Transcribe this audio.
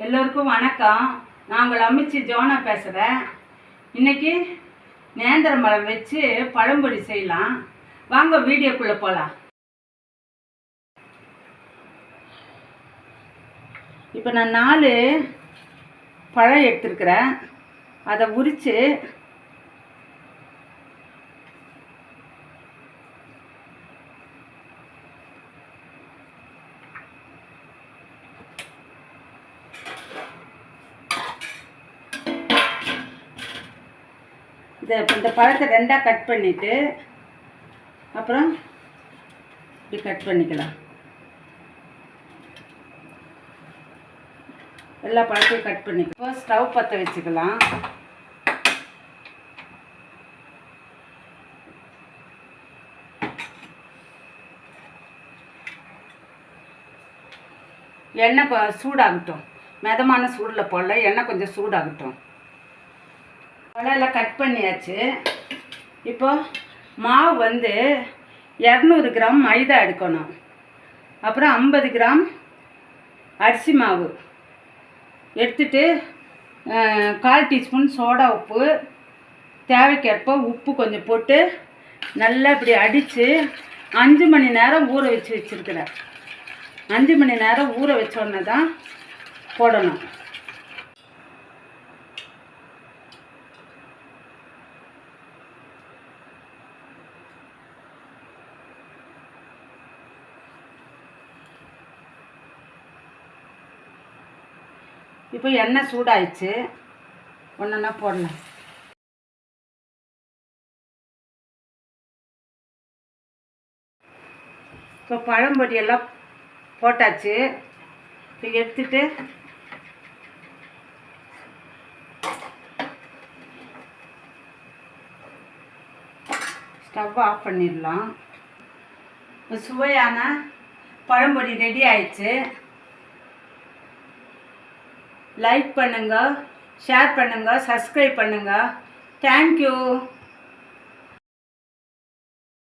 எல்லோருக்கும் வணக்கம். நான் உங்கள் அம்மிச்சி ஜோனா பேசுகிறேன். இன்றைக்கி நேந்திர மரம் வச்சு பழம்பொரி செய்யலாம். வாங்க வீடியோக்குள்ளே போகலாம். இப்போ நான் 4 பழம் எடுத்துருக்கிறேன். அதை உரித்து இந்த பழத்தை 2ஆக கட் பண்ணிவிட்டு அப்புறம் இப்படி கட் பண்ணிக்கலாம். எல்லா பழத்தையும் கட் பண்ணிக்கலாம். இப்போ ஸ்டவ் பற்ற வச்சுக்கலாம். எண்ணெய் சூடாகட்டும். மிதமான சூடில் போடல, எண்ணெய் கொஞ்சம் சூடாகட்டும். பழம் கட் பண்ணியாச்சு. இப்போ மாவு 200 கிராம் மைதா எடுக்கணும். அப்புறம் 50 கிராம் அரிசி மாவு எடுத்துட்டு 1/4 டீஸ்பூன் சோடா உப்பு, தேவைக்கேற்ப உப்பு கொஞ்சம் போட்டு நல்லா இப்படி அடித்து 5 மணி நேரம் ஊற வச்சுருக்கிறேன். 5 மணி நேரம் ஊற வச்சோன்னே தான் போடணும். இப்போ எண்ணெய் சூடாயிடுச்சு, ஒன்றா போடலாம். இப்போ பழம்பொடியெல்லாம் போட்டாச்சு. இப்போ எடுத்துட்டு ஸ்டவ் ஆஃப் பண்ணிடலாம். இப்போ சுவையான பழம்பொடி ரெடி ஆயிடுச்சு. லைக் பண்ணுங்கள், ஷேர் பண்ணுங்கள், சப்ஸ்கிரைப் பண்ணுங்கள். தேங்க்யூ.